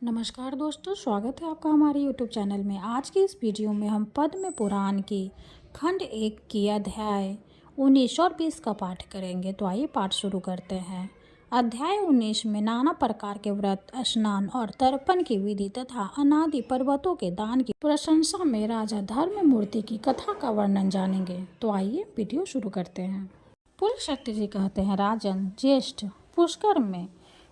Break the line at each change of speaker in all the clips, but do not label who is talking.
नमस्कार दोस्तों, स्वागत है आपका हमारे YouTube चैनल में। आज की इस वीडियो में हम पद्म पुराण की खंड 1 की अध्याय 19 और 20 का पाठ करेंगे। तो आइए पाठ शुरू करते हैं। अध्याय 19 में नाना प्रकार के व्रत, स्नान और तर्पण की विधि तथा अनादि पर्वतों के दान की प्रशंसा में राजा धर्ममूर्ति की कथा का वर्णन जानेंगे। तो आइए वीडियो शुरू करते हैं। पुलशक्ति जी कहते हैं, राजन, ज्येष्ठ पुष्कर में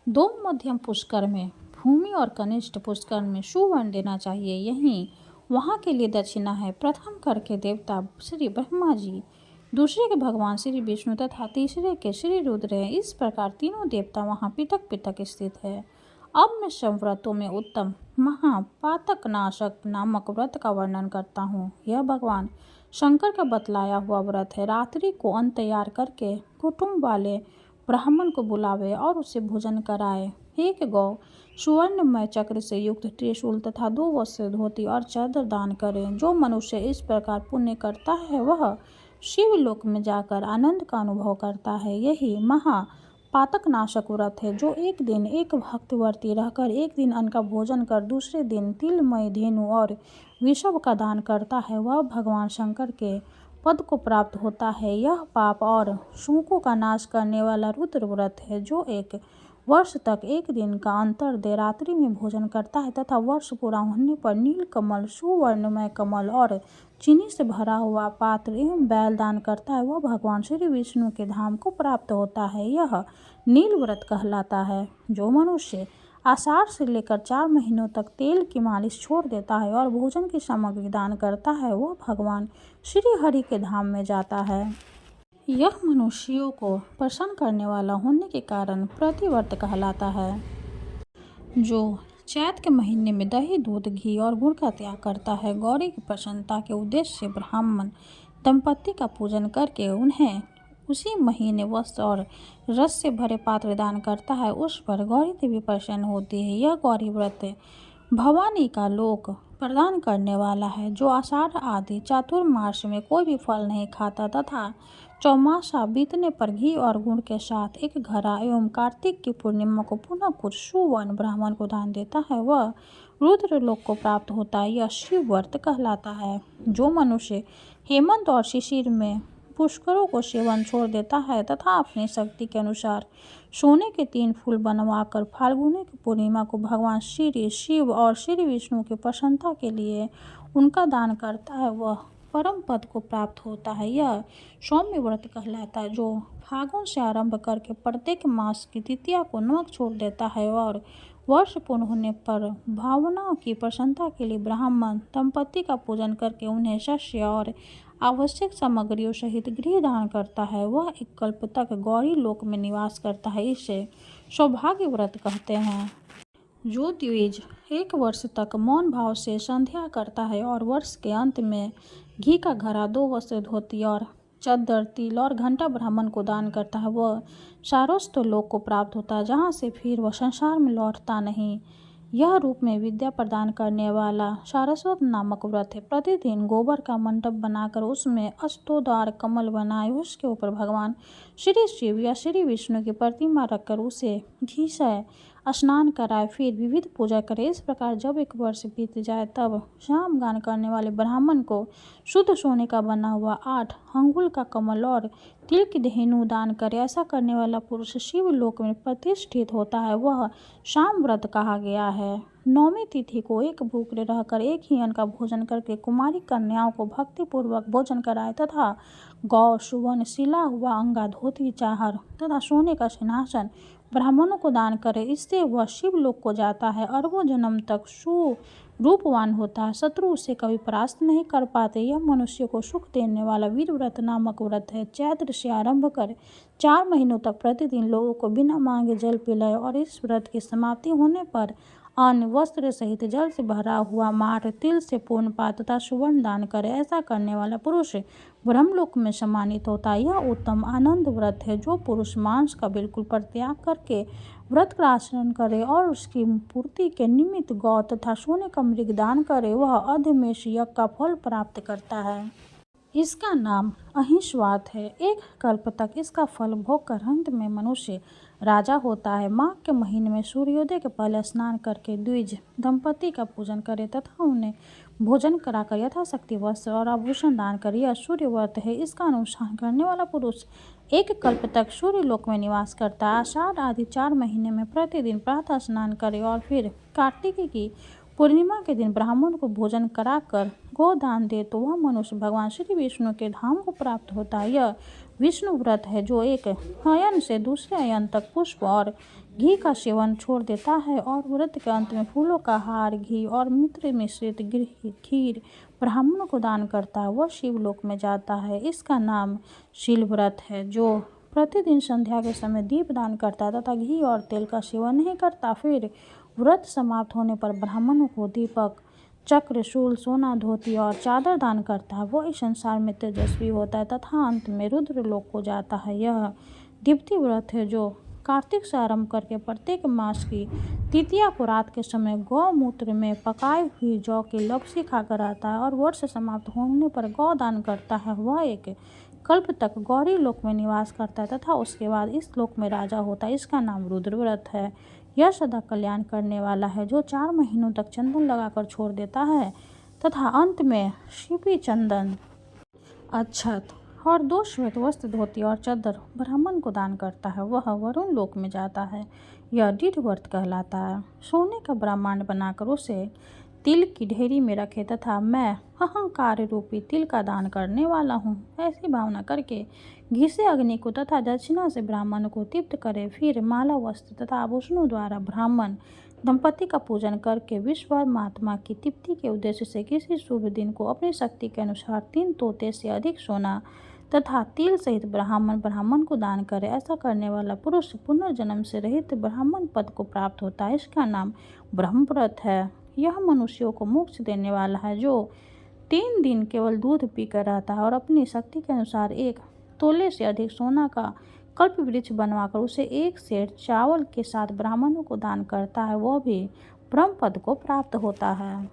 2, मध्यम पुष्कर में भूमि और कनिष्ठ पुष्कर में सुवर्ण देना चाहिए। यही वहाँ के लिए दक्षिणा है। प्रथम कर के देवता श्री ब्रह्मा जी, दूसरे के भगवान श्री विष्णु तथा तीसरे के श्री रुद्र हैं। इस प्रकार तीनों देवता वहाँ पृथक पृथक स्थित है। अब मैं सब व्रतों में उत्तम महापातकनाशक नामक व्रत का वर्णन करता हूँ। यह भगवान शंकर का बतलाया हुआ व्रत है। रात्रि को अन्न तैयार करके कुटुंब वाले ब्राह्मण को बुलावे और उसे भोजन कराए। एक गौ सुवर्णमय चक्र से युक्त त्रिशूल तथा 2 वस्त्र, धोती और चादर दान करें। जो मनुष्य इस प्रकार पुण्य करता है वह शिवलोक में जाकर आनंद का अनुभव करता है। यही महापातकनाशक व्रत है। जो एक दिन एक भक्तवर्ती रहकर एक दिन अन्न का भोजन कर दूसरे दिन तिलमय धेनु और विषव का दान करता है, वह भगवान शंकर के पद को प्राप्त होता है। यह पाप और शोकों का नाश करने वाला रुद्र व्रत है। जो 1 वर्ष तक एक दिन का अंतर दे रात्रि में भोजन करता है तथा वर्ष पूरा होने पर नील कमल, सुवर्णमय कमल और चीनी से भरा हुआ पात्र एवं बैल दान करता है, वह भगवान श्री विष्णु के धाम को प्राप्त होता है। यह नील व्रत कहलाता है। जो मनुष्य आषाढ़ से लेकर 4 महीनों तक तेल की मालिश छोड़ देता है और भोजन की सामग्री दान करता है, वह भगवान श्री हरि के धाम में जाता है। यह मनुष्यों को प्रसन्न करने वाला होने के कारण प्रतिव्रत कहलाता है। जो चैत के महीने में दही, दूध, घी और गुड़ का त्याग करता है, गौरी की प्रसन्नता के उद्देश्य से ब्राह्मण दंपत्ति का पूजन करके उन्हें उसी महीने वस्त्र और रस से भरे पात्र दान करता है, उस पर गौरी देवी प्रसन्न होती है। यह गौरी व्रत भवानी का लोक प्रदान करने वाला है। जो आषाढ़ आदि चातुर्मास में कोई भी फल नहीं खाता तथा चौमासा बीतने पर घी और गुड़ के साथ एक घड़ा एवं कार्तिक की पूर्णिमा को पुनः कुछ सुवर्ण ब्राह्मण को दान देता है, वह रुद्र लोक को प्राप्त होता है। यह शिव व्रत कहलाता है। जो मनुष्य हेमंत और शिशिर में पुष्करों को सेवन छोड़ देता है तथा अपनी शक्ति के अनुसार सोने के 3 फूल बनवाकर फाल्गुनी की पूर्णिमा को भगवान श्री शिव और श्री विष्णु की प्रसन्नता के लिए उनका दान करता है, वह परम पद को प्राप्त होता है। यह सौम्य व्रत कहलाता है। जो फागुन से आरंभ करके प्रत्येक मास की तृतीया को नमक छोड़ देता है और वर्ष पूर्ण होने पर भावनाओं की प्रसन्नता के लिए ब्राह्मण दंपत्ति का पूजन करके उन्हें शस्य और आवश्यक सामग्रियों सहित गृह दान करता है, वह 1 कल्प तक गौरी लोक में निवास करता है। इसे सौभाग्य व्रत कहते हैं। जो द्विज 1 वर्ष तक मौन भाव से संध्या करता है और वर्ष के अंत में घी का घड़ा, 2 वस्त्र, धोती और चद्दर, तिल और घंटा ब्राह्मण को दान करता है, वह सारस्वत लोक को प्राप्त होता है, जहाँ से फिर वह संसार में लौटता नहीं। यह रूप में विद्या प्रदान करने वाला सारस्वत नामक व्रत है। प्रतिदिन गोबर का मंडप बनाकर उसमें अष्टोद्धार कमल बनाए, उसके ऊपर भगवान श्री शिव या श्री विष्णु की प्रतिमा रखकर उसे घी से स्नान कराए, फिर विविध पूजा करे। इस प्रकार जब 1 वर्ष बीत जाए तब सामगान करने वाले ब्राह्मण को शुद्ध सोने का बना हुआ 8 अंगुल का कमल और तिल की धेनु दान करे। ऐसा करने वाला पुरुष शिवलोक में प्रतिष्ठित होता है। वह शाम व्रत कहा गया है। 9वीं तिथि को एक भूखे रहकर एक ही अन्न का भोजन करके कुमारी कन्याओं को भक्तिपूर्वक भोजन कराए तथा गौ, सुवर्ण, सिला हुआ अंगा, धोती, चाहर तथा सोने का सिंहासन ब्राह्मणों को दान करे। इससे वह शिवलोक को जाता है। अरबों जन्म तक सुरूपवान होता है, शत्रु उसे कभी परास्त नहीं कर पाते। यह मनुष्य को सुख देने वाला वीर व्रत नामक व्रत है। चैत्र से आरंभ कर 4 महीनों तक प्रतिदिन लोगों को बिना मांगे जल पिलाए और इस व्रत की समाप्ति होने पर अन्न, वस्त्र सहित जल से भरा हुआ माठ, तिल से पूर्ण पात्र तथा सुवर्ण दान करे। ऐसा करने वाला पुरुष ब्रह्मलोक में सम्मानित होता है। यह उत्तम आनंद व्रत है। जो पुरुष मांस का बिल्कुल परित्याग करके व्रत का आचरण करे और उसकी पूर्ति के निमित्त गौ तथा सोने का मृग दान करे, वह अधमेश यज्ञ का फल प्राप्त करता है। इसका नाम अहिस्वात है। 1 कल्प तक इसका फल भोग कर अंत में मनुष्य राजा होता है। माघ के महीने में सूर्योदय के पहले स्नान करके द्विज दंपति का पूजन करे तथा उन्हें भोजन कराकर यथाशक्ति वस्त्र और आभूषण दान करे। यह सूर्य व्रत है। इसका अनुष्ठान करने वाला पुरुष एक कल्प तक सूर्य लोक में निवास करता है। आषाढ़ आदि 4 महीने में प्रतिदिन प्रातः स्नान करे और फिर कार्तिक की पूर्णिमा के दिन ब्राह्मण को भोजन कराकर गोदान दे तो वह मनुष्य भगवान श्री विष्णु के धाम को प्राप्त होता है। यह विष्णु व्रत है जो एक अयन से दूसरे अयन तक पुष्प और घी का सेवन छोड़ देता है और व्रत के अंत में फूलों का हार, घी और मित्र मिश्रित खीर ब्राह्मणों को दान करता है। वह शिवलोक में जाता है। इसका नाम शील व्रत है। जो प्रतिदिन संध्या के समय दीप दान करता है तथा घी और तेल का सेवन नहीं करता, फिर व्रत समाप्त होने पर ब्राह्मणों को दीपक, चक्र, शूल, सोना, धोती और चादर दान करता है। वह इस संसार में तेजस्वी होता है तथा अंत में रुद्र लोक को जाता है। यह दीप्ति व्रत है जो कार्तिक से आरंभ करके प्रत्येक मास की तृतीया को रात के समय गौमूत्र में पकाई हुई जौ की लपसी खाकर आता है और वर्ष समाप्त होने पर गौ दान करता है। वह एक कल्प तक गौरी लोक में निवास करता है तथा उसके बाद इस लोक में राजा होता है। इसका नाम रुद्र व्रत है। यह सदा कल्याण करने वाला है जो 4 महीनों तक चंदन लगाकर छोड़ देता है तथा अंत में शिपी, चंदन, अक्षत और 2 श्वेत वस्त्र, धोती और चादर ब्राह्मण को दान करता है, वह वरुण लोक में जाता है। यह दृढ़ व्रत कहलाता है। सोने का ब्रह्मांड बनाकर उसे तिल की ढेरी में रखे तथा मैं अहंकार रूपी तिल का दान करने वाला हूँ, ऐसी भावना करके घी से अग्नि को तथा दक्षिणा से ब्राह्मण को तृप्त करे। फिर माला, वस्त्र तथा आभूषणों द्वारा ब्राह्मण दंपति का पूजन करके विश्वमात्मा की तृप्ति के उद्देश्य से किसी शुभ दिन को अपनी शक्ति के अनुसार 3 तोते से अधिक सोना तथा तिल सहित ब्राह्मण को दान करे। ऐसा करने वाला पुरुष पुनर्जन्म से रहित ब्राह्मण पद को प्राप्त होता है। इसका नाम ब्रह्म व्रत है। यह मनुष्यों को मोक्ष देने वाला है जो 3 दिन केवल दूध पीकर रहता है और अपनी शक्ति के अनुसार 1 तोले से अधिक सोना का कल्प वृक्ष बनवाकर उसे 1 सेर चावल के साथ ब्राह्मणों को दान करता है, वह भी ब्रह्म पद को प्राप्त होता है।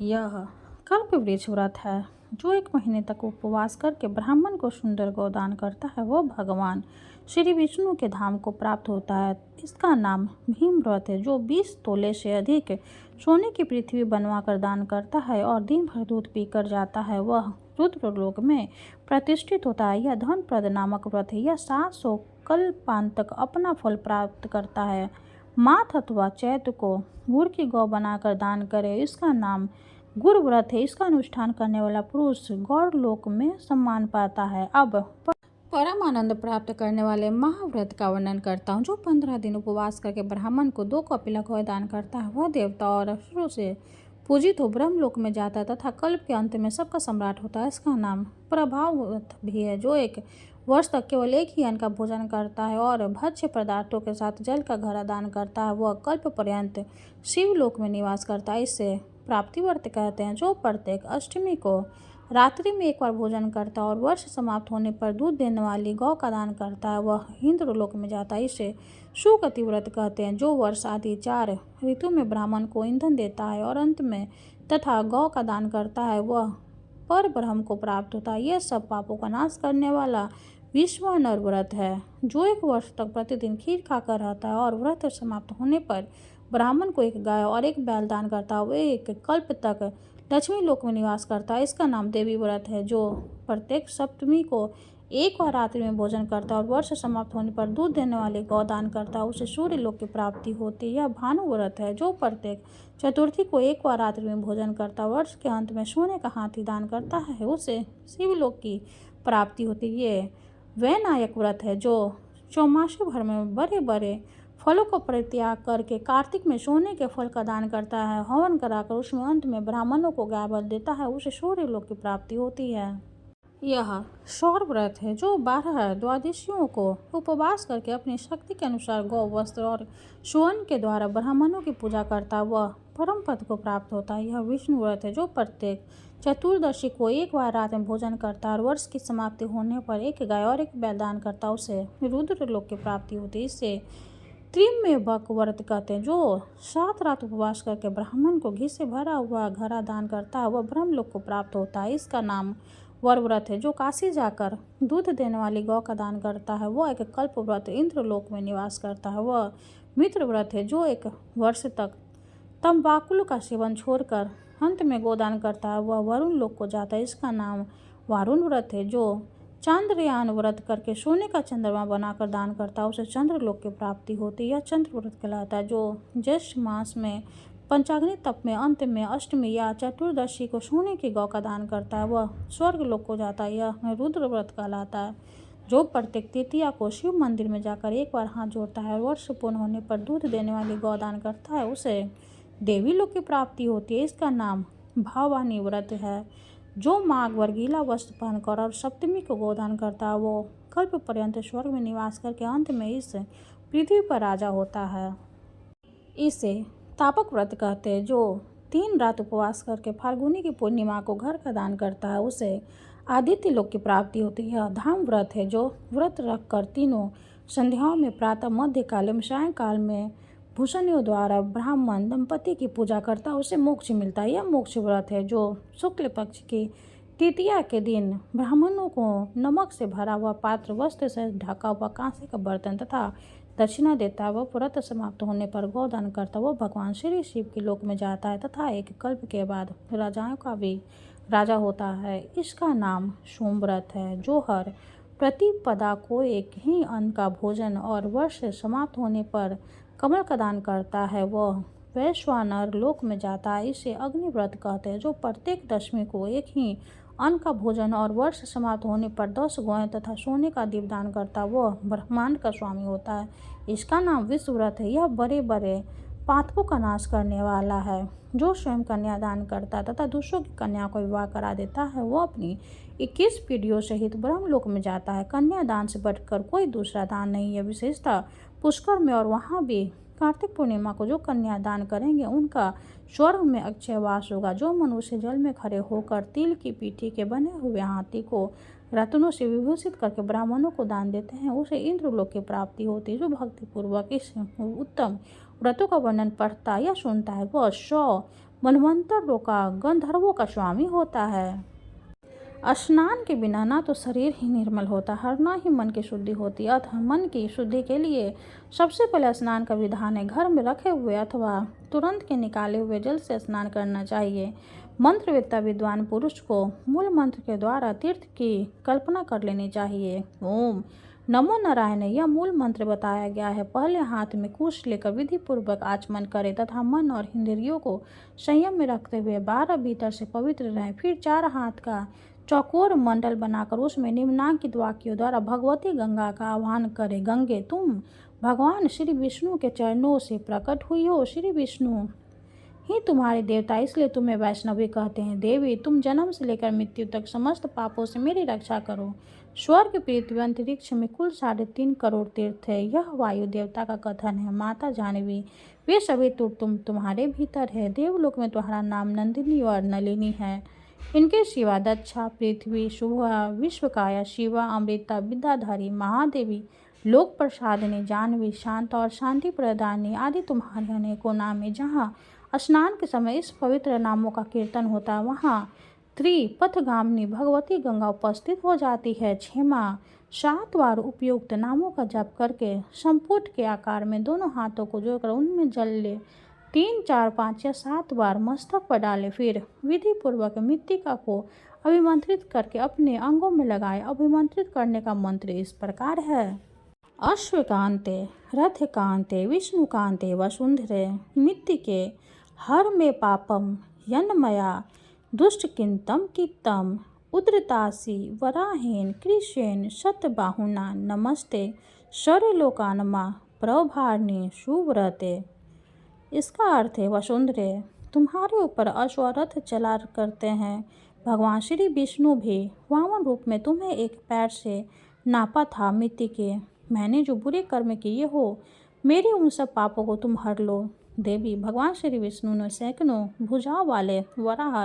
यह कल्प वृक्ष व्रत है। जो 1 महीने तक उपवास करके ब्राह्मण को सुंदर गोदान करता है, वह भगवान श्री विष्णु के धाम को प्राप्त होता है। इसका नाम भीम व्रत है। जो 20 तोले से अधिक सोने की पृथ्वी बनवाकर दान करता है और दिन भर दूध पीकर जाता है, वह रुद्रलोक में प्रतिष्ठित होता है। यह धनप्रद नामक व्रत है। यह 700 कल्पांत तक अपना फल प्राप्त करता है। माथ अथवा चैत्र को गुड़ की गौ बनाकर दान करे। इसका नाम गुड़ व्रत है। इसका अनुष्ठान करने वाला पुरुष गौर लोक में सम्मान पाता है। अब परम आनंद प्राप्त करने वाले महाव्रत का वर्णन करता हूँ। जो 15 दिन उपवास करके ब्राह्मण को 2 कपिला गौ दान करता है, वह देवता और असुरों से पूजित हो ब्रह्मलोक में जाता है तथा कल्प के अंत में सबका सम्राट होता है। इसका नाम प्रभाव व्रत भी है। जो 1 वर्ष तक केवल एक ही अन्न का भोजन करता है और भक्ष्य पदार्थों के साथ जल का घड़ा दान करता है, वह कल्प पर्यंत शिवलोक में निवास करता है। इसे प्राप्ति व्रत कहते हैं। जो प्रत्येक अष्टमी को रात्रि में 1 बार भोजन करता है और वर्ष समाप्त होने पर दूध देने वाली गौ का दान करता है, वह इंद्रलोक में जाता है। इसे सुगति व्रत कहते हैं। जो वर्ष आदि 4 ऋतु में ब्राह्मण को ईंधन देता है और अंत में तथा गौ का दान करता है, वह पर ब्रह्म को प्राप्त होता है। यह सब पापों का नाश करने वाला विश्वानर व्रत है। जो 1 वर्ष तक प्रतिदिन खीर खाकर रहता है और व्रत समाप्त होने पर ब्राह्मण को 1 गाय और 1 बैल दान करता है, वह 1 कल्प तक लक्ष्मी लोक में निवास करता है। इसका नाम देवी व्रत है। जो प्रत्येक सप्तमी को 1 बार रात्रि में भोजन करता है और वर्ष समाप्त होने पर दूध देने वाले गौ दान करता है, उसे सूर्य लोक की प्राप्ति होती है। यह भानु व्रत है। जो प्रत्येक चतुर्थी को 1 बार रात्रि में भोजन करता है, वर्ष के अंत में सोने का हाथी दान करता है, उसे शिवलोक की प्राप्ति होती है। ये वैनायक व्रत है। जो चौमासे भर में बड़े बड़े फलों को परित्याग करके कार्तिक में सोने के फल का दान करता है, हवन कराकर उसमें अंत में ब्राह्मणों को गाय बलि देता है, उसे सूर्य लोक की प्राप्ति होती है। यह सौर व्रत है। जो 12 द्वादशियों को उपवास करके अपनी शक्ति के अनुसार गौ, वस्त्र और सुवर्ण के द्वारा ब्राह्मणों की पूजा करता है, वह परम पद को प्राप्त होता है। यह विष्णु व्रत है। जो प्रत्येक चतुर्दशी को 1 बार रात में भोजन करता है और वर्ष की समाप्ति होने पर 1 गाय और 1 बैल दान करता है, उसे रुद्र लोक की प्राप्ति होती है। इससे त्रिमेवक व्रत कहते हैं। जो 7 रात उपवास करके ब्राह्मण को घी से भरा हुआ घड़ा दान करता है, वह ब्रह्मलोक को प्राप्त होता है। इसका नाम वर व्रत है जो काशी जाकर दूध देने वाली गौ का दान करता है वह एक कल्प व्रत इंद्रलोक में निवास करता है। वह मित्र व्रत है जो 1 वर्ष तक तंबाकू का सेवन छोड़कर अंत में गोदान करता है वह वरुण लोक को जाता है। इसका नाम वारुण व्रत है। जो चांद्रयान व्रत करके सोने का चंद्रमा बनाकर दान करता है उसे चंद्रलोक की प्राप्ति होती है। यह चंद्र व्रत कहलाता है। जो ज्येष्ठ मास में पंचाग्नि तप में अंत में अष्टमी या चतुर्दशी को सोने की गौ का दान करता है वह स्वर्ग लोक को जाता है। यह रुद्र व्रत कहलाता है। जो प्रत्येक तृतीया को शिव मंदिर में जाकर एक बार हाथ जोड़ता है और वर्ष पूर्ण होने पर दूध देने वाली गौ दान करता है उसे देवी लोक की प्राप्ति होती है। इसका नाम भावानी व्रत है। जो माघ वर्गीला वस्त्र पहनकर और सप्तमी को गोदान करता है वो कल्प पर्यंत स्वर्ग में निवास करके अंत में इस पृथ्वी पर राजा होता है। इसे तापक व्रत कहते हैं। जो 3 रात उपवास करके फाल्गुनी की पूर्णिमा को घर का दान करता है उसे आदित्य लोक की प्राप्ति होती है। धाम व्रत है। जो व्रत रखकर तीनों संध्याओं में प्रातः मध्यकाल एवं सायंकाल में भूषणियों द्वारा ब्राह्मण दंपति की पूजा करता है उसे मोक्ष मिलता है। यह मोक्ष व्रत है। जो शुक्ल पक्ष की तृतीया के दिन ब्राह्मणों को नमक से भरा हुआ पात्र वस्त्र से ढका हुआ कांसे का बर्तन तथा दक्षिणा देता है। वह व्रत समाप्त होने पर गोदान करता वह भगवान श्री शिव के लोक में जाता है तथा 1 कल्प के बाद राजाओं का भी राजा होता है। इसका नाम सोम व्रत है। जो हर प्रतिपदा को एक ही अन्न का भोजन और वर्ष समाप्त होने पर कमल का दान करता है वह वैश्वानर लोक में जाता है। इसे अग्नि व्रत कहते हैं। जो प्रत्येक दशमी को एक ही अन्न का भोजन और वर्ष समाप्त होने पर 10 गौएं तथा सोने का दीपदान करता वह ब्रह्मांड का स्वामी होता है। इसका नाम विश्व व्रत है। यह बड़े बड़े पातकों का नाश करने वाला है। जो स्वयं कन्यादान करता तथा दूसरों की कन्या को विवाह करा देता है वह अपनी 21 पीढ़ियों सहित ब्रह्मलोक में जाता है। कन्यादान से बढ़कर कोई दूसरा दान नहीं है। विशेषतः पुष्कर में और वहाँ भी कार्तिक पूर्णिमा को जो कन्यादान करेंगे उनका स्वर्ग में अक्षय वास होगा। जो मनुष्य जल में खड़े होकर तिल की पीठी के बने हुए हाथी को रत्नों से विभूषित करके ब्राह्मणों को दान देते हैं उसे इंद्रलोक की प्राप्ति होती है। जो भक्तिपूर्वक इस उत्तम व्रतों का वर्णन पढ़ता या सुनता है वह 100 मनवंतरों का गंधर्वों का स्वामी होता है। स्नान के बिना ना तो शरीर ही निर्मल होता है और ना ही मन की शुद्धि होती है। अतः मन की शुद्धि के लिए सबसे पहले स्नान का विधान है। घर में रखे हुए अथवा तुरंत के निकाले हुए जल से स्नान करना चाहिए। मंत्रवेत्ता विद्वान पुरुष को मूल मंत्र के द्वारा तीर्थ की कल्पना कर लेनी चाहिए। ओम नमो नारायण यह मूल मंत्र बताया गया है। पहले हाथ में कुश लेकर विधि पूर्वक आचमन करें तथा मन और इंद्रियों को संयम में रखते हुए 12 भीतर से पवित्र रहें। फिर 4 हाथ का चौकोर मंडल बनाकर उसमें निम्नांकित वाक्यों द्वारा भगवती गंगा का आह्वान करें। गंगे तुम भगवान श्री विष्णु के चरणों से प्रकट हुई हो। श्री विष्णु ही तुम्हारे देवता इसलिए तुम्हें वैष्णवी कहते हैं। देवी तुम जन्म से लेकर मृत्यु तक समस्त पापों से मेरी रक्षा करो। स्वर्ग पृथ्वी अंतरिक्ष में कुल 3.5 करोड़ तीर्थ है। यह वायु देवता का कथन है। माता जानवी वे सभी तुम्हारे भीतर है। देवलोक में तुम्हारा नाम नंदिनी और नलिनी है। इनके सिवा दक्षा पृथ्वी शुभा विश्वकाया शिवा अमृता विद्याधारी महादेवी लोक प्रसादिनी जानवी शांता और शांति प्रदानी आदि तुम्हारे अनेकों नाम है। जहाँ स्नान के समय इस पवित्र नामों का कीर्तन होता है वहाँ त्रिपथगामिनी भगवती गंगा उपस्थित हो जाती है। क्षेमा 7 बार उपयुक्त नामों का जप करके संपुट के आकार में दोनों हाथों को जोड़कर उनमें जल ले 3, 4, 5 या 7 बार मस्तक पर डालें। फिर विधि पूर्वक मृत्तिका को अभिमंत्रित करके अपने अंगों में लगाएं। अभिमंत्रित करने का मंत्र इस प्रकार है। अश्वकांते रथकांते विष्णुकांते वसुंधरे मृत्तिके हर में पापम यन्मया दुष्टकिंतम कीर्तम उद्रतासी वराहेन कृष्येन शतबाहुना नमस्ते सर्वलोकानमा प्रभार्नि सुव्रते। इसका अर्थ है वसुंधरे तुम्हारे ऊपर अश्वरथ चला करते हैं। भगवान श्री विष्णु भी वामन रूप में तुम्हें एक पैर से नापा था। मिट्टी के मैंने जो बुरे कर्म किए हो मेरे उन सब पापों को तुम हर लो। देवी भगवान श्री विष्णु ने सैकड़ों भुजाओं वाले वराह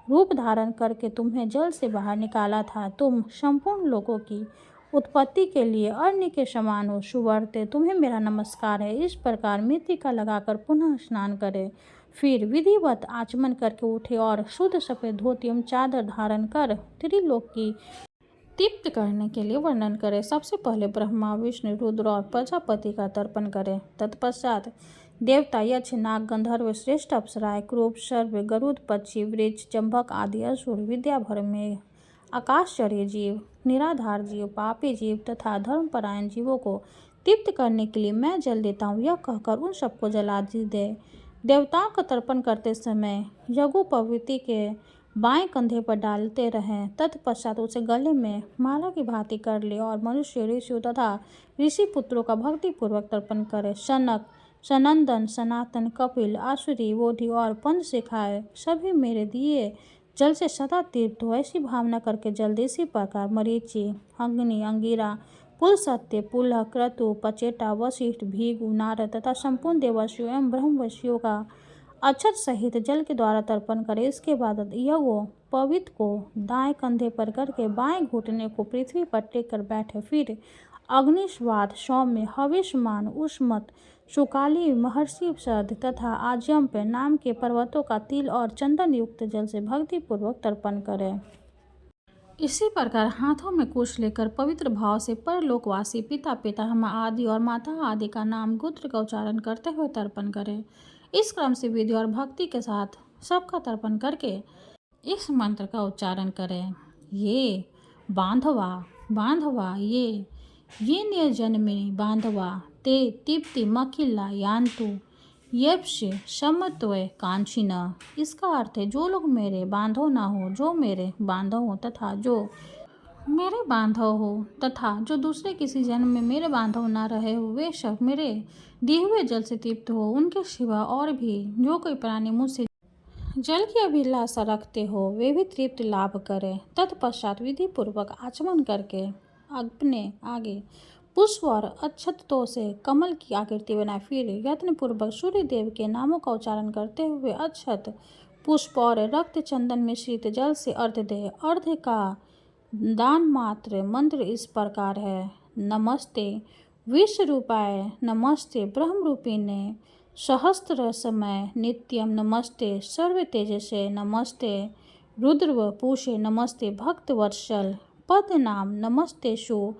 रूप धारण करके तुम्हें जल से बाहर निकाला था। तुम संपूर्ण लोगों की उत्पत्ति के लिए अग्नि के समान हो। सुवर्ते तुम्हें मेरा नमस्कार है। इस प्रकार मृत्तिका लगाकर पुनः स्नान करें। फिर विधिवत आचमन करके उठे और शुद्ध सफेद धोती एवं चादर धारण कर त्रिलोक की तृप्त करने के लिए वर्णन करें। सबसे पहले ब्रह्मा, विष्णु, रुद्र और प्रजापति का तर्पण करें। तत्पश्चात देवता, यक्ष, नाग, गंधर्व, श्रेष्ठ अप्सराएं, क्रूप, सर्प, गरुड़, पक्षी, वृक्ष, चंबक आदि असुर, विद्या भर में आकाशचर्य जीव, निराधार जीव, पापी जीव तथा धर्मपरायण जीवों को तृप्त करने के लिए मैं जल देता हूँ, यह कहकर उन सबको जला दे। देवताओं का तर्पण करते समय यज्ञोपवीति के बाएं कंधे पर डालते रहें। तत्पश्चात उसे गले में माला की भांति कर ले और मनुष्य, ऋषियों तथा ऋषि पुत्रों का भक्तिपूर्वक तर्पण करे। सनक, सनंदन, सनातन, कपिल, आसुरी, बोधि और पंचशिखाएं सभी मेरे दिए जल से सदा तृप्त हो, ऐसी भावना करके जल्दी इसी प्रकार मरीचि, अग्नि, अंगिरा, पुलस्त्य, पुलह, क्रतु, पचेटा, वशिष्ठ, भृगु, नारद तथा संपूर्ण देवर्षियों एवं ब्रह्मर्षियों का अक्षत सहित जल के द्वारा तर्पण करे। इसके बाद यज्ञोपवीत को दाएं कंधे पर करके बाएं घुटने को पृथ्वी पर टेक कर बैठे। फिर अग्निस्वाद, सौम्य, हविष्मान, उष्मत, सुकाली, महर्षि शरद तथा आज्यम्प नाम के पर्वतों का तिल और चंदन युक्त जल से भक्तिपूर्वक तर्पण करें। इसी प्रकार हाथों में कुश लेकर पवित्र भाव से परलोकवासी पिता, पितामह आदि और माता आदि का नाम गोत्र का उच्चारण करते हुए तर्पण करें। इस क्रम से विधि और भक्ति के साथ सबका तर्पण करके इस मंत्र का उच्चारण करें। ये बांधवा बांधवा ये निर्जन्मिनी बांधवा ते तृप्ति मखिला यान्तु यप्ष समत्वय कांक्षिना। इसका अर्थ है जो लोग मेरे बांधव ना हो, जो मेरे बांधव हो तथा जो मेरे बांधव हो तथा जो दूसरे किसी जन्म में मेरे बांधव ना रहे हो, वे सब मेरे दिए हुए जल से तृप्त हो। उनके सिवा और भी जो कोई प्राणी मुझसे जल की अभिलाषा रखते हो, वे भी तृप्त लाभ करें। तत्पश्चात विधि पूर्वक आचमन करके अपने आगे पुष्प और अक्षतों से कमल की आकृति बनाए। फिर यत्न पूर्वक सूर्य देव के नामों का उच्चारण करते हुए अक्षत, पुष्प और रक्त चंदन मिश्रित जल से अर्घ्य दे। अर्घ्य का दान मात्र मंत्र इस प्रकार है। नमस्ते विश्वरूपाय, नमस्ते ब्रह्मरूपिणे, सहस्त्र समय नित्यम, नमस्ते सर्व तेजसे, नमस्ते रुद्रवपुषे, नमस्ते भक्तवत्सल पदनाम, नमस्ते शु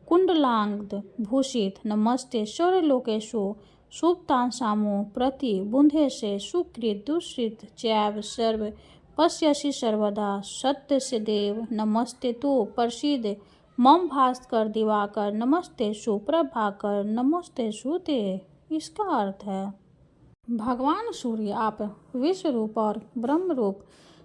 कुंडलांग भूषित, नमस्ते स्वर्लोकेशु सुप्तांसामो प्रति बुंधे से सुकृत दुष्कृत चैव सर्व पश्यसि सर्वदा सत्य से देव, नमस्ते तु प्रसिद्ध मम भास्कर दिवाकर, नमस्ते सुप्रभाकर, नमस्ते सुते। इसका अर्थ है भगवान सूर्य आप विश्व रूप और ब्रह्म रूप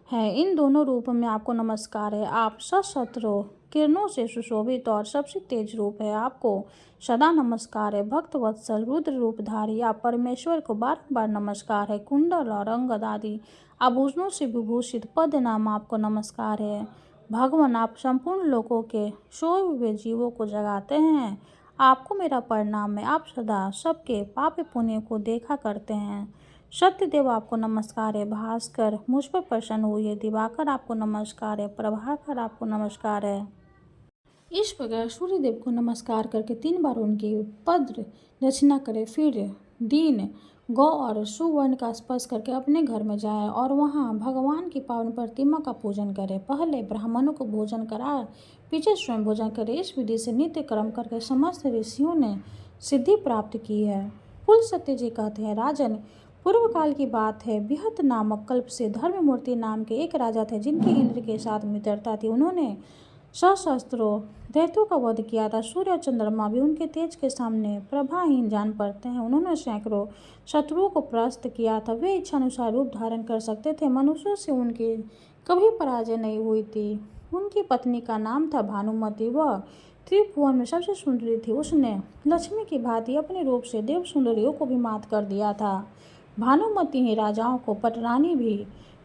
है, इन दोनों रूप में आपको नमस्कार है। आप सशस्त्र किरणों से सुशोभित और सबसे तेज रूप है, आपको सदा नमस्कार है। भक्त वत्सल रुद्र रूपधारी आप परमेश्वर को बारंबार नमस्कार है। कुंडल और अंगद आदि आभूषणों से विभूषित पद नाम आपको नमस्कार है। भगवान आप संपूर्ण लोकों के सोए हुए जीवों को जगाते हैं, आपको मेरा प्रणाम है। आप सदा सबके पाप पुण्य को देखा करते हैं। सत्यदेव आपको नमस्कार है। भास्कर मुझ पर प्रसन्न हुए। दिवाकर आपको नमस्कार है। प्रभाकर आपको नमस्कार है। इस प्रकार सूर्यदेव को नमस्कार करके 3 बार उनकी पद रचना करें। फिर दिन गौ और सुवर्ण का स्पर्श करके अपने घर में जाए और वहां भगवान की पावन प्रतिमा का पूजन करें। पहले ब्राह्मणों को भोजन करा, पीछे स्वयं भोजन करें। इस विधि से नित्य कर्म करके समस्त ऋषियों ने सिद्धि प्राप्त की है। पुलस्त्य जी कहते हैं, राजन पूर्व काल की बात है, बिहत नामक कल्प से धर्ममूर्ति नाम के एक राजा थे जिनकी इंद्र के साथ मित्रता थी। उन्होंने सशस्त्रों दैत्यों का वध किया था। सूर्य और चंद्रमा भी उनके तेज के सामने प्रभाहीन जान पड़ते हैं। उन्होंने सैकड़ों शत्रुओं को परास्त किया था। वे इच्छानुसार रूप धारण कर सकते थे। मनुष्यों से उनकी कभी पराजय नहीं हुई थी। उनकी पत्नी का नाम था भानुमति। वह त्रिभुवन में सबसे सुंदरी थी। उसने लक्ष्मी की भांति अपने रूप से देव सुंदरियों को भी मात कर दिया था। भानुमति ही राजाओं को पटरानी भी।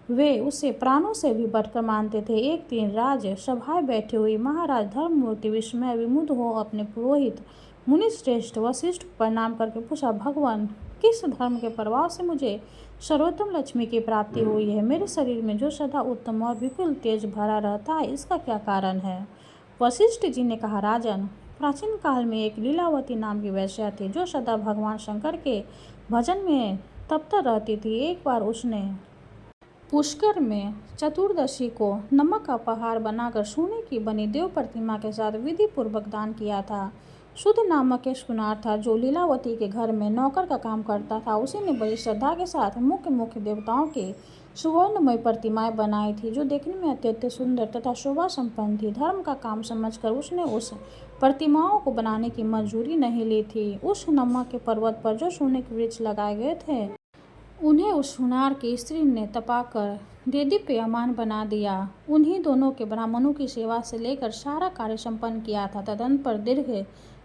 वे उसे प्राणों से भी बढ़कर मानते थे। एक दिन राज सभाएं बैठी हुई महाराज धर्ममूर्ति विस्मय विमुग्ध हो अपने पुरोहित मुनिश्रेष्ठ वशिष्ठ को प्रणाम करके पूछा, भगवान किस धर्म के प्रभाव से मुझे सर्वोत्तम लक्ष्मी की प्राप्ति हुई है? मेरे शरीर में जो सदा उत्तम और विपुल तेज भरा रहता है, इसका क्या कारण है? वशिष्ठ जी ने कहा, राजन प्राचीन काल में एक लीलावती नाम की वेश्या थी जो सदा भगवान शंकर के भजन में तपता रहती थी। एक बार उसने पुष्कर में चतुर्दशी को नमक का पहाड़ बनाकर सोने की बनी देव प्रतिमा के साथ विधि पूर्वक दान किया था। शुद्ध नामक एक सुनार था जो लीलावती के घर में नौकर का काम करता था। उसी ने बड़ी श्रद्धा के साथ मुख्य मुख्य देवताओं की सुवर्णमय प्रतिमाएं बनाई थी जो देखने में अत्यंत सुंदर तथा शोभा संपन्न थी। धर्म का काम समझकर उसने उस प्रतिमाओं को बनाने की मंजूरी नहीं ली थी। उस नमक के पर्वत पर जो सोने के वृक्ष लगाए गए थे उन्हें उस सुनार की स्त्री ने तपाकर देदीप्यमान बना दिया। उन्हीं दोनों के ब्राह्मणों की सेवा से लेकर सारा कार्य संपन्न किया था। तदनंतर दीर्घ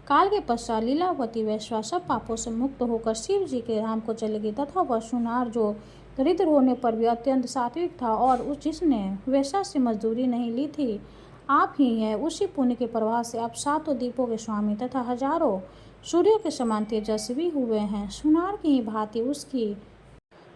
काल के पश्चात लीलावती वैश्वा सब पापों से मुक्त होकर शिव जी के धाम को चली गई तथा वह सुनार जो दरिद्र होने पर भी अत्यंत सात्विक था और जिसने वैश्या से मजदूरी नहीं ली थी, आप ही है। उसी पुण्य के प्रवाह से आप सातों दीपों के स्वामी तथा हजारों सूर्यों के समान तेजस्वी हुए हैं। सुनार की ही भांति उसकी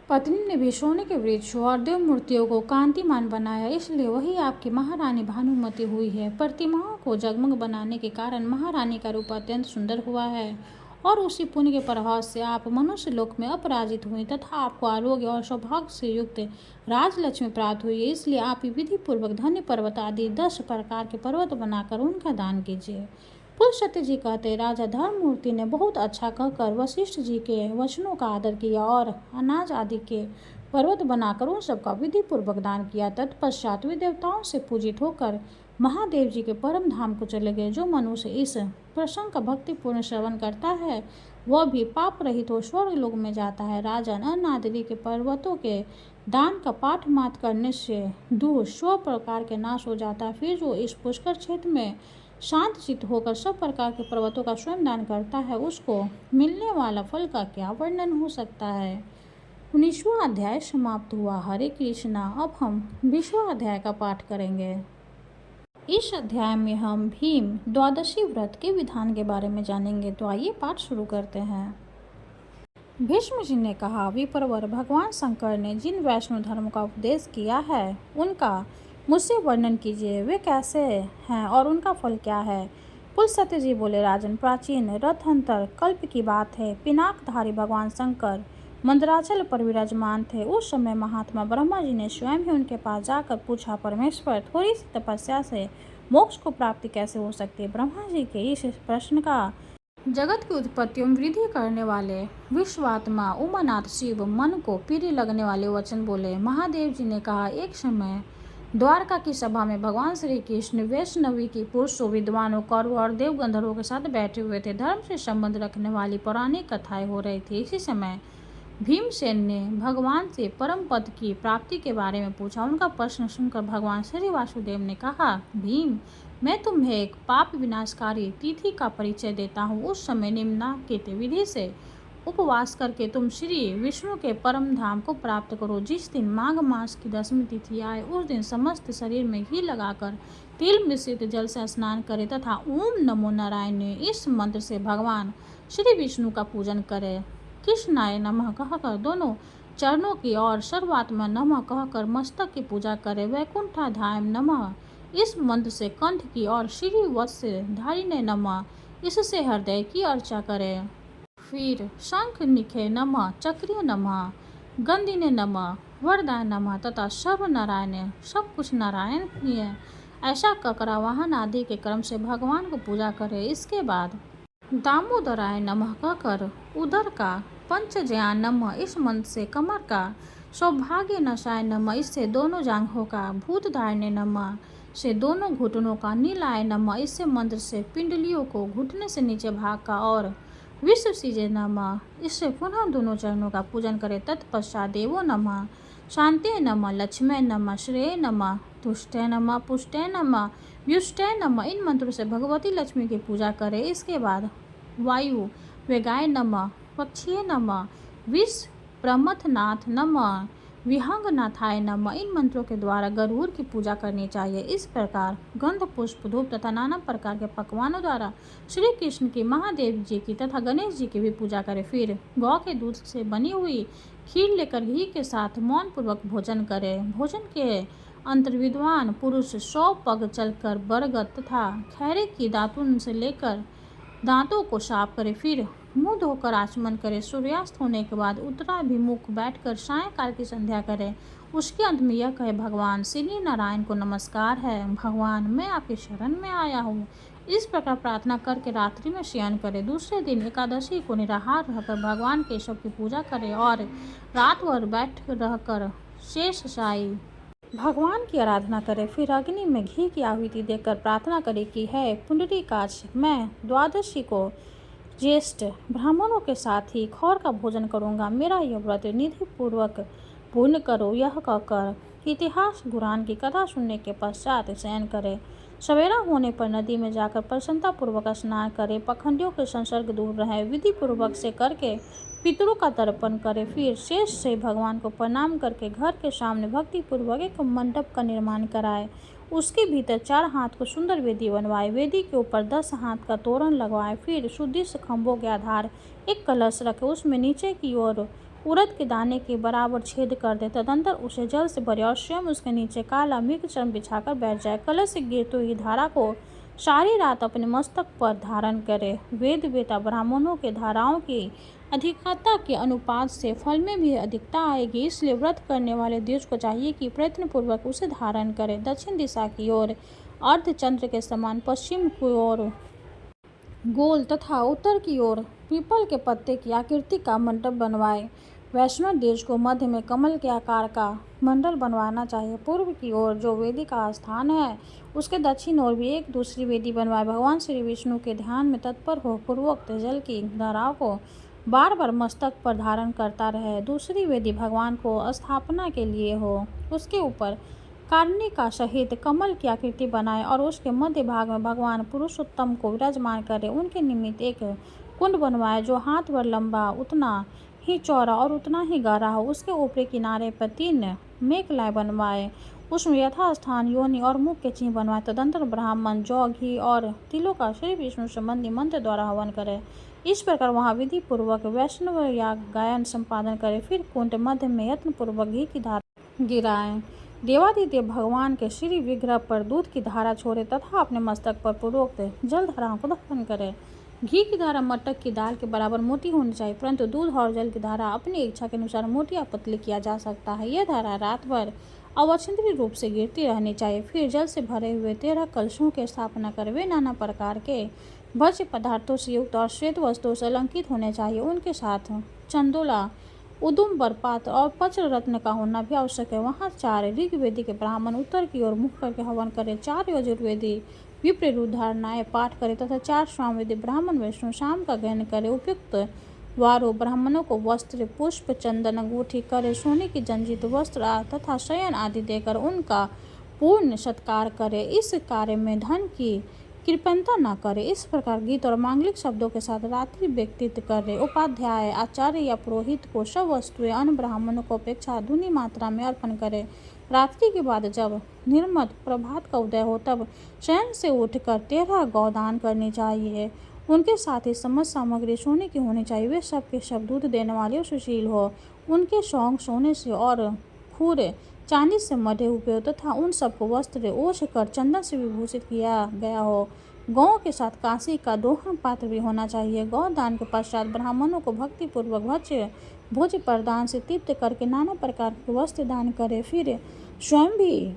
पत्नी ने भी सोने के वृक्षों और देव मूर्तियों को कांतिमान बनाया, इसलिए वही आपकी महारानी भानुमति हुई है। प्रतिमाओं को जगमग बनाने के कारण महारानी का रूप अत्यंत सुंदर हुआ है और उसी पुण्य के प्रभाव से आप मनुष्य लोक में अपराजित हुई तथा आपको आरोग्य और सौभाग्य से युक्त राजलक्ष्मी प्राप्त हुई है। इसलिए आप विधि पूर्वक धन्य पर्वत आदि 10 प्रकार के पर्वत बनाकर उनका दान कीजिए। पुलस्त्य जी कहते, राजा धर्ममूर्ति ने बहुत अच्छा कहकर वशिष्ठ जी के वचनों का आदर किया और अनाज आदि के पर्वत बनाकर उन सबका विधि पूर्वक दान किया। तत्पश्चात वे देवताओं से पूजित होकर महादेव जी के परम धाम को चले गए। जो मनुष्य इस प्रसंग का भक्तिपूर्ण श्रवण करता है वह भी पाप रहित हो स्वर्ग लोक में जाता है। राजन, अनादि के पर्वतों के दान का पाठ मात्र करने से दुख 100 प्रकार के नाश हो जाता है। फिर जो इस पुष्कर क्षेत्र में शांत चित्त होकर सब प्रकार के पर्वतों का स्वयं दान करता है उसको मिलने वाला फल का क्या वर्णन हो सकता है। 19वां अध्याय समाप्त हुआ। हरे कृष्णा। अब हम 20वां अध्याय का पाठ करेंगे। इस अध्याय में हम भीम द्वादशी व्रत के विधान के बारे में जानेंगे। तो आइए पाठ शुरू करते हैं। भीष्म जी ने कहा, विप्रवर, भगवान शंकर ने जिन वैष्णव धर्म का उपदेश किया है उनका मुझसे वर्णन कीजिए। वे कैसे हैं और उनका फल क्या है। पुलस्त्य जी बोले, राजन, प्राचीन रथांतर कल्प की बात है। पिनाकधारी भगवान शंकर मंदराचल पर विराजमान थे। उस समय महात्मा ब्रह्मा जी ने स्वयं ही उनके पास जाकर पूछा, परमेश्वर, थोड़ी सी तपस्या से मोक्ष को प्राप्ति कैसे हो सकती है। ब्रह्मा जी के इस प्रश्न का जगत की उत्पत्ति एवं वृद्धि करने वाले विश्वात्मा उमानाथ शिव मन को पीड़े लगने वाले वचन बोले। महादेव जी ने कहा, एक समय द्वारका की सभा में भगवान श्री कृष्ण वैष्णवी की पुरुषों, विद्वानों, कौरवों और देव गंधर्वों के साथ बैठे हुए थे। धर्म से संबंध रखने वाली पौराणिक कथाएं हो रही थी। इसी समय भीमसेन ने भगवान से परम पद की प्राप्ति के बारे में पूछा। उनका प्रश्न सुनकर भगवान श्री वासुदेव ने कहा, भीम, मैं तुम्हें एक पाप विनाशकारी तिथि का परिचय देता हूँ। उस समय निम्नलिखित विधि से उपवास करके तुम श्री विष्णु के परम धाम को प्राप्त करो। जिस दिन माघ मास की 10वीं तिथि आए उस दिन समस्त शरीर में घी लगाकर तिल मिश्रित जल से स्नान करे तथा ओम नमो नारायण इस मंत्र से भगवान श्री विष्णु का पूजन करे। कृष्णाय नमः कहकर दोनों चरणों की और सर्वात्मा नमः कहकर मस्तक की पूजा करे। वैकुंठाधाय नमः इस मंत्र से कंठ की और श्री वत्स धारिणे नमः इससे हृदय की अर्चा करे। फिर शंख निखे नमः, चक्रिय नमः, गंदिने नमः, वरदाय नमः तथा सर्व नारायण, सब कुछ नारायण ही है, ऐसा कहकर वाहन आदि के क्रम से भगवान को पूजा करे। इसके बाद दामोदराय नमः कहकर उदर का, पंचजयान नमः इस मंत्र से कमर का, सौभाग्य नशाय नमः इससे दोनों जांघों का, भूतधारिणे नमः से दोनों घुटनों का, नीलाय नमः इससे मंत्र से पिंडलियों को घुटने से नीचे भाग का और विश्व सीजे नमः इससे पुनः दोनों चरणों का पूजन करे। तत्पश्चात देवो नमः, शांति नमः, लक्ष्मी नमः, श्रेय नमः, तुष्टय नमः, पुष्टय नमः, व्युष्टय नमः इन मंत्रों से भगवती लक्ष्मी की पूजा करे। इसके बाद वायु वेगाय नमः, पक्षीय नमः, विष प्रमथनाथ नमः, विहंगनाथाय नमः इन मंत्रों के द्वारा गरुड़ की पूजा करनी चाहिए। इस प्रकार गंध, पुष्प, धूप तथा नाना प्रकार के पकवानों द्वारा श्री कृष्ण की, महादेव जी की तथा गणेश जी की भी पूजा करें। फिर गौ के दूध से बनी हुई खीर लेकर घी के साथ मौन पूर्वक भोजन करें। भोजन के अंतर विद्वान पुरुष 100 पग चलकर बरगद तथा खैरे की दातुन से लेकर दांतों को साफ करें, फिर मुंह धोकर आचमन करें। सूर्यास्त होने के बाद उत्तराभिमुख बैठकर सायंकाल की संध्या करें। उसके अंत में यह कहे, भगवान श्री नारायण को नमस्कार है, भगवान मैं आपके शरण में आया हूँ। इस प्रकार प्रार्थना करके रात्रि में शयन करें। दूसरे दिन एकादशी को निराहार रहकर भगवान केशव की पूजा करें और रात भर बैठ रहकर शेषशायी भगवान की आराधना करें। फिर अग्नि में घी की आहुति देकर प्रार्थना करें कि है पुंडरीकाक्ष, मैं द्वादशी को ज्येष्ठ ब्राह्मणों के साथ ही खौर का भोजन करूंगा। मेरा यह व्रत निधि पूर्वक पूर्ण करो। यह कहकर इतिहास गुरान की कथा सुनने के पश्चात शयन करें। सवेरा होने पर नदी में जाकर प्रसन्नता पूर्वक स्नान करें। पखंडियों के संसर्ग दूर रहे। विधि पूर्वक से करके पितरों का तर्पण करें। फिर शेष से भगवान को प्रणाम करके घर के सामने भक्ति पूर्वक एक मंडप का निर्माण कराए। उसके भीतर 4 हाथ को सुंदर वेदी बनवाए। वेदी के ऊपर 10 हाथ का तोरण लगवाए। फिर सुदृढ़ खंभों के आधार एक कलश रखे। उसमें नीचे की ओर उड़द के दाने के बराबर छेद कर दे। तदंतर उसे जल से भरे और स्वयं उसके नीचे काला मृगचर्म बिछाकर बैठ जाए। कलश से गिरती हुई धारा को सारी रात अपने मस्तक पर धारण करे। वेद वेता ब्राह्मणों के धाराओं की अधिकता के अनुपात से फल में भी अधिकता आएगी। इसलिए व्रत करने वाले द्विज को चाहिए कि प्रयत्न पूर्वक उसे धारण करे। दक्षिण दिशा की ओर अर्धचंद्र के समान, पश्चिम की ओर गोल तथा उत्तर की ओर पीपल के पत्ते की आकृति का मंडप बनवाए। वैष्णव देश को मध्य में कमल के आकार का मंडल बनवाना चाहिए। पूर्व की ओर जो वेदी का स्थान है उसके दक्षिण ओर भी एक दूसरी वेदी बनवाए। भगवान श्री विष्णु के ध्यान में तत्पर हो पूर्वोक्त जल की धाराओं को बार बार मस्तक पर धारण करता रहे। दूसरी वेदी भगवान को स्थापना के लिए हो। उसके ऊपर कर्णिका सहित कमल की आकृति बनाए और उसके मध्य भाग में भगवान पुरुषोत्तम को विराजमान करे। उनके निमित्त एक कुंड बनवाए जो हाथ भर लंबा, उतना ही चौड़ा और उतना ही गहरा हो। उसके ऊपरी किनारे पर 3 मेखलाएं बनवाए। उसमें यथास्थान योनि और मुख के चिन्ह बनवाए। तदंतर ब्राह्मण जौ, घी और तिलों का श्री विष्णु संबंधी मंत्र द्वारा हवन करे। इस प्रकार वहाँ विधि पूर्वक वैष्णव या गायन संपादन करे। फिर कुंड मध्य में यत्न पूर्वक घी की धारा गिराएं। देवादिदेव भगवान के श्री विग्रह पर दूध की धारा छोड़े तथा अपने मस्तक पर पूर्वोक्त जल धाराओं को धारण करे। घी की धारा मटक की दाल के बराबर मोटी होनी चाहिए, परंतु दूध और जल की धारा अपनी इच्छा के अनुसार मोटी या पतली किया जा सकता है। यह धारा रात भर अवच्छिन्न रूप से गिरती रहनी चाहिए। फिर जल से भरे हुए 13 कलशों की स्थापना कर वे नाना प्रकार के भक्ष्य पदार्थों से युक्त और श्वेत वस्तुओं से अलंकृत होने चाहिए। उनके साथ चंदोला, उदुम्बर पात्र और पत्र रत्न का होना भी आवश्यक है। वहाँ 4 ऋग्वेदी के ब्राह्मण उत्तर की ओर मुख करके हवन करें। 4 यजुर्वेदी विप्रयुक्त धारणाएं पाठ करें तथा 4 सामवेदी ब्राह्मण वैष्णव शाम का ग्रहण करें। उपयुक्त वारों ब्राह्मणों को वस्त्र, पुष्प, चंदन, अंगूठी, करे, सोने की जंजीत, वस्त्र तथा शयन आदि देकर उनका पूर्ण सत्कार करे। इस कार्य में धन की कृपणता न करे। इस प्रकार गीत और मांगलिक शब्दों के साथ रात्रि व्यतीत करे। उपाध्याय, आचार्य या पुरोहित को सब वस्तुएं अन्य ब्राह्मणों को अपेक्षा धुनी मात्रा में अर्पण करे। रात्रि के बाद जब निर्मद प्रभात का उदय हो तब शयन से उठकर 13 गौदान करनी चाहिए। उनके साथ ही समस्त सामग्री सोने की होनी चाहिए। वे सब के सब दूध देने वाले और सुशील हो। उनके शौक सोने से और खूर चांदी से मढ़े हुए हो तथा उन सबको वस्त्र ओढ़ कर चंदन से विभूषित किया गया हो। गौ के साथ कांसी का दोहन पात्र भी होना चाहिए। गौ दान के पश्चात ब्राह्मणों को भक्ति पूर्वक भोज प्रदान से तृप्त करके नाना प्रकार के वस्त्र दान करे। फिर स्वयं भी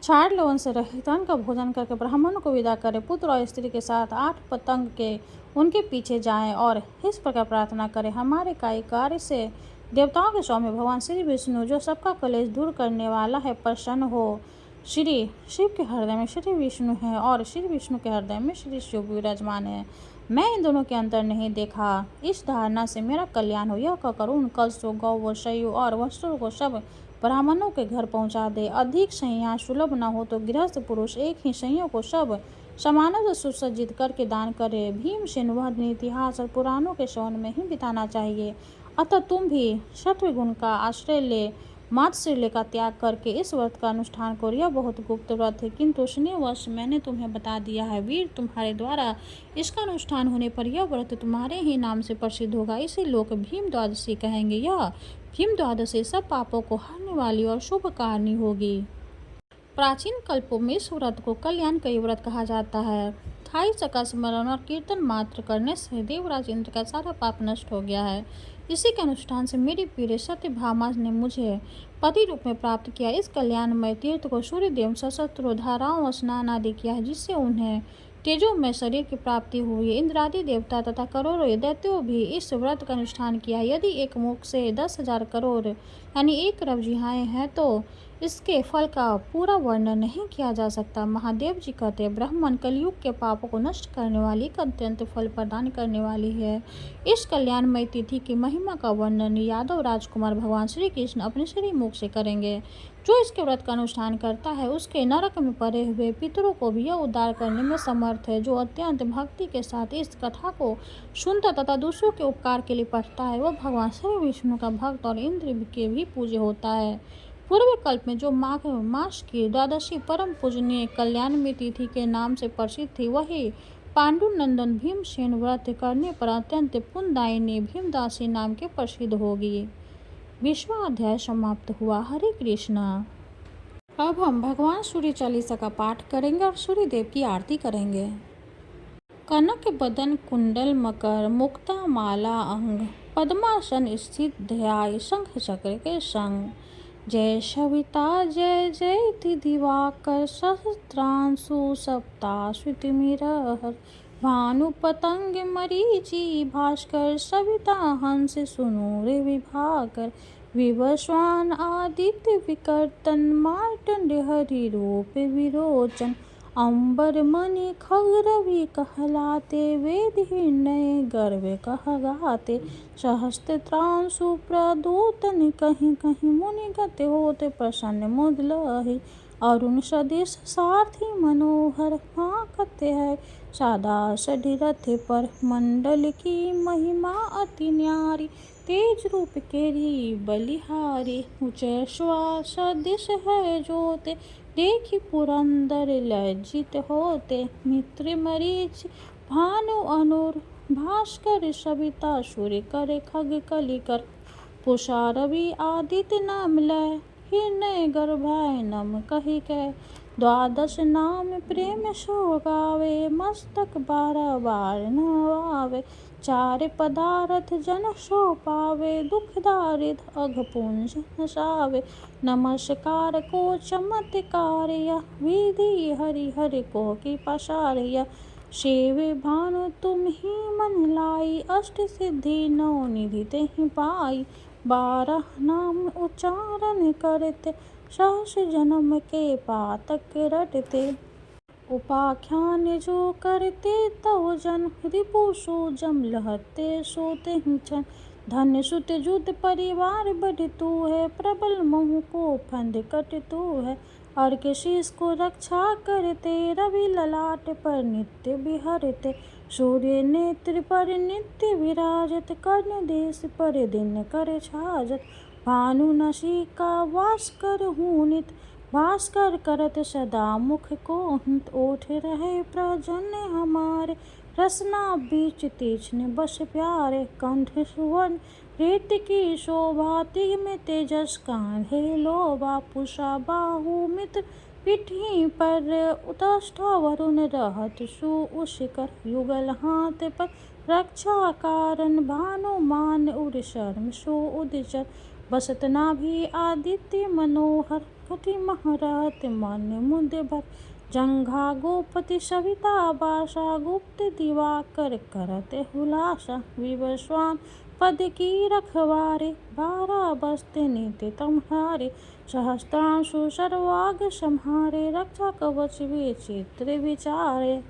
छाड़ लवन से रहित अन्न का भोजन करके ब्राह्मणों को विदा करे। पुत्र और स्त्री के साथ 8 पतंग के उनके पीछे जाएं और इस प्रकार प्रार्थना करें, हमारे कायिक कार्य से देवताओं के स्वामी भगवान श्री विष्णु जो सबका कलेश दूर करने वाला है प्रसन्न हो। श्री शिव के हृदय में श्री विष्णु है और श्री विष्णु के हृदय में श्री शिव विराजमान है। मैं इन दोनों के अंतर नहीं देखा। इस धारणा से मेरा कल्याण हो। यह कहकर उन कलशों, गौ, शयु और वस्त्रों को सब ब्राह्मणों के घर पहुंचा दे। अधिक सैया सुलभ न हो तो गृहस्थ पुरुष एक ही सैयों को सब समानता से सुसज्जित करके दान करे। भीमसेन वह दिन इतिहास और पुराणों के श्रवण में ही बिताना चाहिए। अतः तुम भी सत्वगुण का आश्रय ले मात्सर्य का त्याग करके इस व्रत का अनुष्ठान करो। यह बहुत गुप्त व्रत है, किंतु स्नेहवश मैंने तुम्हें बता दिया है। वीर, तुम्हारे द्वारा इसका अनुष्ठान होने पर यह व्रत तुम्हारे ही नाम से प्रसिद्ध होगा। इसे लोग भीम द्वादशी कहेंगे। यह भीम द्वादशी सब पापों को हरने वाली और शुभकारिणी होगी। प्राचीन कल्पों में इस व्रत को कल्याणकारी व्रत कहा जाता है। 28 का स्मरण और कीर्तन मात्र करने से देवराज इंद्र का सारा पाप नष्ट हो गया है। इसी के अनुष्ठान से मेरी प्रिय सत्यभामा ने मुझे पति रूप में प्राप्त किया। इस कल्याणमय तीर्थ को सूर्यदेव सशस्त्रों धाराओं और स्नान आदि किया है, जिससे उन्हें तेजोमय शरीर की प्राप्ति हुई। इंद्रादि देवता तथा करोड़ों दैत्यों भी इस व्रत का अनुष्ठान किया। यदि एक मुख से 10,000 करोड़ यानी 1 अरब जिहाएं हैं तो इसके फल का पूरा वर्णन नहीं किया जा सकता। महादेव जी कहते हैं, ब्राह्मण कलयुग के पापों को नष्ट करने वाली, एक अत्यंत फल प्रदान करने वाली है। इस कल्याणमय तिथि की महिमा का वर्णन यादव राजकुमार भगवान श्री कृष्ण अपने श्री मुख से करेंगे। जो इसके व्रत का अनुष्ठान करता है उसके नरक में पड़े हुए पितरों को भी यह उद्धार करने में समर्थ है। जो अत्यंत भक्ति के साथ इस कथा को सुनता तथा दूसरों के उपकार के लिए पढ़ता है वह भगवान श्री विष्णु का भक्त और इंद्र के भी पूज्य होता है। पूर्व कल्प में जो माघ मास की द्वादशी परम पूजनीय कल्याणमय तिथि के नाम से प्रसिद्ध थी, वही पांडुनंदन भीमसेन व्रत करने पर अत्यंत पुण्यदायिनी भीमदासी नाम के प्रसिद्ध होगी। 20वां अध्याय समाप्त हुआ। हरे कृष्णा। अब हम भगवान सूर्य चालीसा का पाठ करेंगे और सूर्य देव की आरती करेंगे। कनक बदन कुंडल मकर मुक्ता माला अंग पद्मासन स्थित ध्याय शंख चक्र के संग। जय सविता जय जयति दिवाकर सहस्त्रांशु सप्ताश्वित मिरर भानु पतंग मरीचि भास्कर सविता हंस सुनो रे विभाकर विवस्वान आदित्य विकर्तन मार्तंड हरि रूप विरोचन अंबर मणि खग रवि कहलाते वेद हिरण्य गर्भ कह गाते सहस्त्रांशु प्रदूतन कहीं कहीं मुनिगत होते प्रसन्न मुद लहि अरुण सदृश सारथी मनोहर भाकते है सादा सढिरथ पर मंडल की महिमा अति न्यारी तेज रूप केरी बलिहारी ऊंचे श्वास सदृश है जोते देखी पुरंदर लज्जित होते मित्र मरीच भानु अनुर भास्कर सविता सूर्य करे खग कलिकर पुषा रवि आदित्य नाम लय हिरण्य गर्भाय नम कहि कै द्वादश नाम प्रेम सो गावे मस्तक 12 बार नवावे चार पदार्थ जन सो पावे दुख दारिद अघपुंज नसावे नमस्कार को चमत्कार विधि हरि हरि को की पसार सेवे भानु तुम ही मन लाई अष्ट सिद्धि नौ निधि ते ही पाई 12 नाम उच्चारण करते सहस जन्म के पातक रटते उपाख्यान जो करते तव जन रिपु सो जम लहते सोते ही छन धन्य सुत जुत परिवार बढ़ तू है प्रबल मोह को फंद कट तू है अर्क शीस को रक्षा करते रवि ललाट पर नित्य विहरते सूर्य नेत्र पर नित्य विराजत कर्ण देश पर दिन कर छाजत भानु नसिका वास कर हूनित भास्कर करत सदा मुख को हित ओठ रहे प्रजन्य हमारे रसना बीच तीक्ष्ण बस प्यारे कंठ सुवर्ण रेत की शोभा तिग में तेजस कांधे लोभा पुषा बाहु मित्र पिठी पर उतष्ठा वरुण रहत सु उशिकर युगल हाथ पर रक्षा कारण भानुमान उर शर्म सो उदिचर बसत नाभि आदित्य मनोहर कटि महरत मन मुद भर जंघा गोपति सविता बासा गुप्त दिवाकर करत हुलासा विवस्वान पद की रखवारे 12 बस्ते नीति तुम्हारे सहस्त्रांशु सर्वाग सम्हारे रक्षा कवच विचित्र विचारे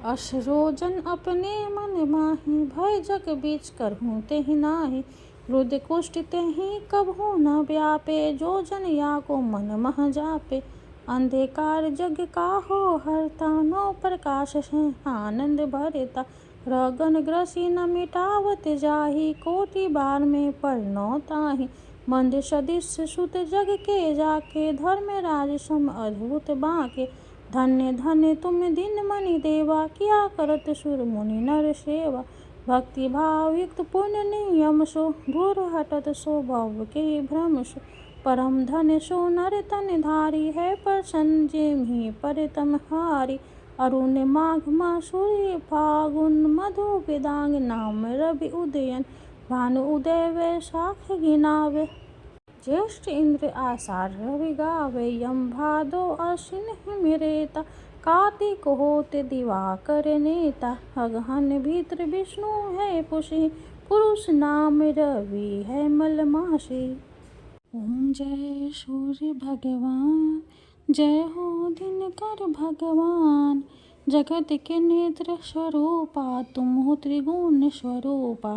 अशरोजन अपने मन माही भय जग बीच करहूँ तेहि नाही रुद्र कुष्ठ तेहि कबहू न व्यापे जो जन या को मन मह जापे अंधकार जग का हो हरता नो प्रकाश से आनंद भरता रगन ग्रसी न मिटावत जाहि कोटि बार में परनो ताहि मंद सदिश सुत जग के जाके धर्म राज सम अद्भुत बाके धन्य धन्य तुम दिन मणि देवा किया करत सुर मुनि नर सेवा भक्ति भाव युक्त पुण्य नियम सो दूर हटत सो भव के भ्रम सो परम धन सो नर तन धारी है प्रसन्न जेमहि पर तम हारी अरुण माघ मासुरी फागुन मधु वेदांग नाम रवि उदयन भानु उदय वैशाख गिनावे ज्येष्ठ इंद्र आषाढ़ रवि गावे यम भादो आश्विन हिमरेता कार्तिक होते दिवाकर नेता अगहन भीतर विष्णु है पुषि पुरुष नाम रवि है मलमासी। ओम जय सूर्य भगवान जय हो दिनकर भगवान जगत के नेत्र स्वरूपा तुम हो त्रिगुण स्वरूपा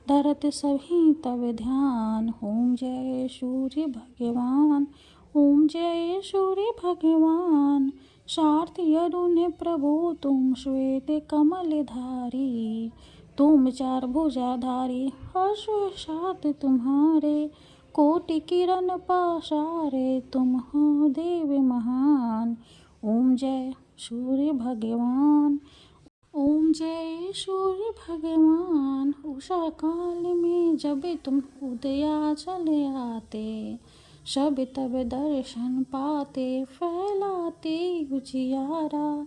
धरत सभी तब ध्यान। ओम जय सूर्य भगवान ओम जय सूर्य भगवान सारथी अरुण प्रभु तुम श्वेत कमल धारी तुम चार भुजाधारी अश्व सात तुम्हारे कोटि किरण पासारे तुम हो देव महान। ओम जय सूर्य भगवान ओम जय सूर्य भगवान उषा काल में जब तुम उदया चले आते सब तब दर्शन पाते फैलाते उजियारा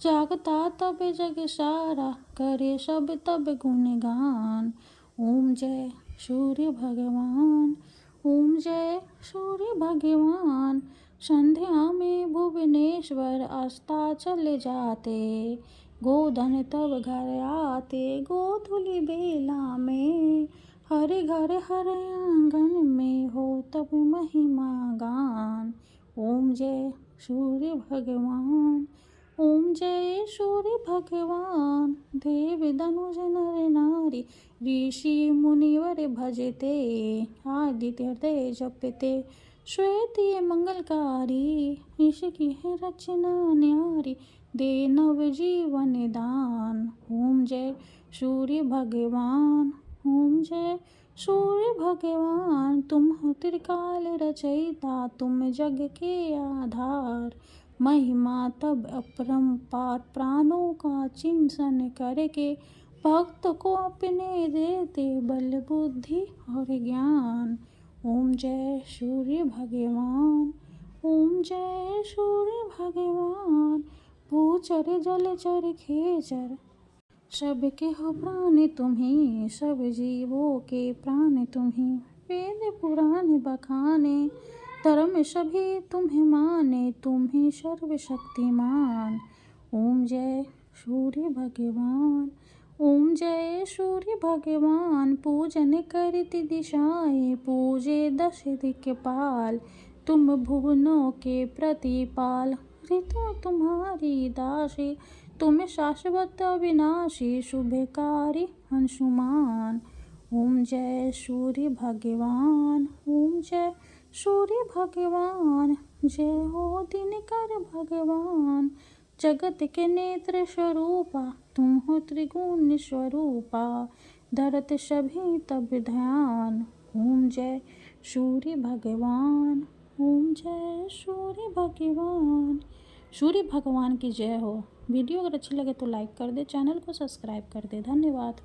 जागता तब जग सारा करे सब तब गुणगान। ओम जय सूर्य भगवान ओम जय सूर्य भगवान संध्या में भुवनेश्वर अस्ता चले जाते गोधन तब घर आते गोधुली बेला में हरे घर हरे आंगन में हो तब महिमा गान। ओम जय सूर्य भगवान ओम जय सूर्य भगवान देव धनुष नर नारी ऋषि मुनिवर भजते आदित्य हृदय जपते श्वेत मंगलकारी इसकी है रचना न्यारी दे नव जीवन दान। ओम जय सूर्य भगवान ओम जय सूर्य भगवान तुम हो त्रिकाल रचयिता तुम जग के आधार महिमा तब अपरंपार प्राणों का चिंतन करके भक्त को अपने देते बल बुद्धि और ज्ञान। ओम जय सूर्य भगवान ओम जय सूर्य भगवान भूचर जलचर खेचर सबके हो प्राण तुम्ही सब जीवों के प्राण तुम्ही वेद पुराण बखाने धर्म सभी तुम्हें माने तुम ही सर्वशक्तिमान। ओम जय सूर्य भगवान ओम जय सूर्य भगवान पूजन करती दिशाएं पूजे दश दिक्पाल तुम भुवनों के प्रतिपाल ऋतु तुम्हारी दासी तुम शाश्वत अविनाशी शुभकारी अंशुमान। ओम जय सूर्य भगवान ओम जय सूर्य भगवान जय हो दिनकर भगवान जगत के नेत्र स्वरूपा तुम हो त्रिगुण स्वरूपा धरत सभी तब ध्यान। ओम जय सूर्य भगवान ओम जय सूर्य भगवान सूर्य भगवान की जय हो। वीडियो अगर अच्छी लगे तो लाइक कर दे चैनल को सब्सक्राइब कर दे। धन्यवाद।